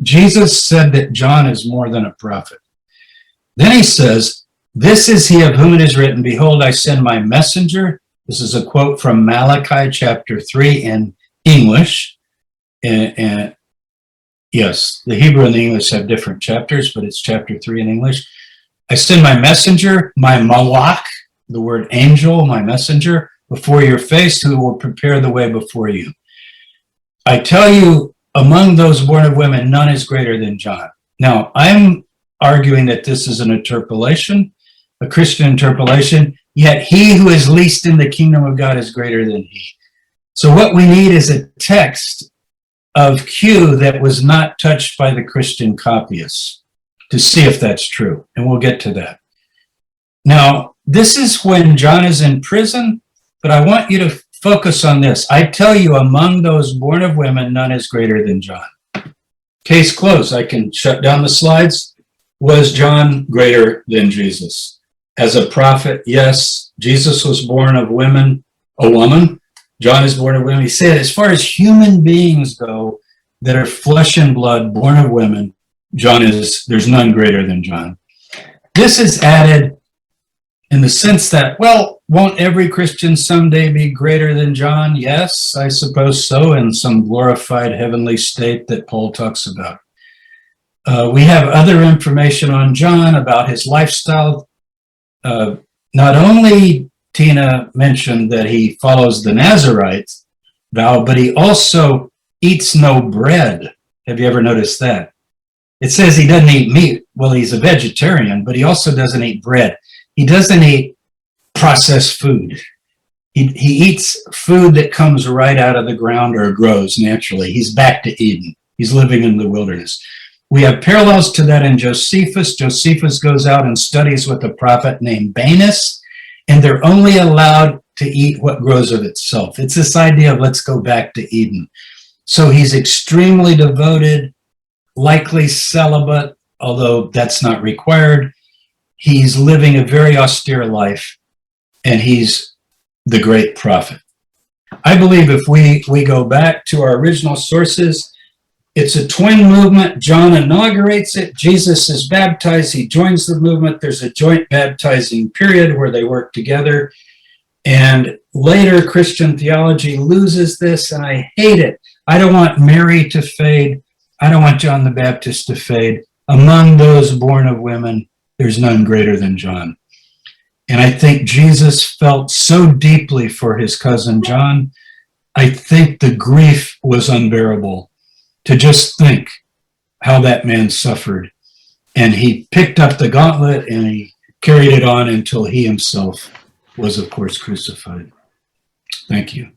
Jesus said that John is more than a prophet. Then he says, this is he of whom it is written, behold, I send my messenger. This is a quote from Malachi chapter 3 in English. And yes, the Hebrew and the English have different chapters, but it's chapter 3 in English. I send my messenger, my malach, the word angel, my messenger, before your face, who will prepare the way before you. I tell you, among those born of women, none is greater than John. Now, I'm arguing that this is an interpolation, a Christian interpolation, yet he who is least in the kingdom of God is greater than he. So what we need is a text of Q that was not touched by the Christian copyists to see if that's true, and we'll get to that. Now, this is when John is in prison, but I want you to focus on this. I tell you, among those born of women, none is greater than John. Case closed. I can shut down the slides. Was John greater than Jesus? As a prophet, yes. Jesus was born of women, a woman. John is born of women. He said, as far as human beings go that are flesh and blood, born of women, there's none greater than John. This is added in the sense that, well, won't every Christian someday be greater than John? Yes, I suppose so, in some glorified heavenly state that Paul talks about. We have other information on John about his lifestyle. Not only Tina mentioned that he follows the Nazarite vow, but he also eats no bread. Have you ever noticed that? It says he doesn't eat meat. Well, he's a vegetarian, but he also doesn't eat bread. He doesn't eat processed food. He eats food that comes right out of the ground or grows naturally. He's back to Eden. He's living in the wilderness. We have parallels to that in Josephus. Josephus goes out and studies with a prophet named Banus, and they're only allowed to eat what grows of itself. It's this idea of let's go back to Eden. So he's extremely devoted, likely celibate, although that's not required. He's living a very austere life, and he's the great prophet. I believe if we go back to our original sources, it's a twin movement. John inaugurates it. Jesus is baptized. He joins the movement. There's a joint baptizing period where they work together. And later, Christian theology loses this, and I hate it. I don't want Mary to fade. I don't want John the Baptist to fade. Among those born of women, there's none greater than John. And I think Jesus felt so deeply for his cousin John. I think the grief was unbearable to just think how that man suffered. And he picked up the gauntlet and he carried it on until he himself was, of course, crucified. Thank you.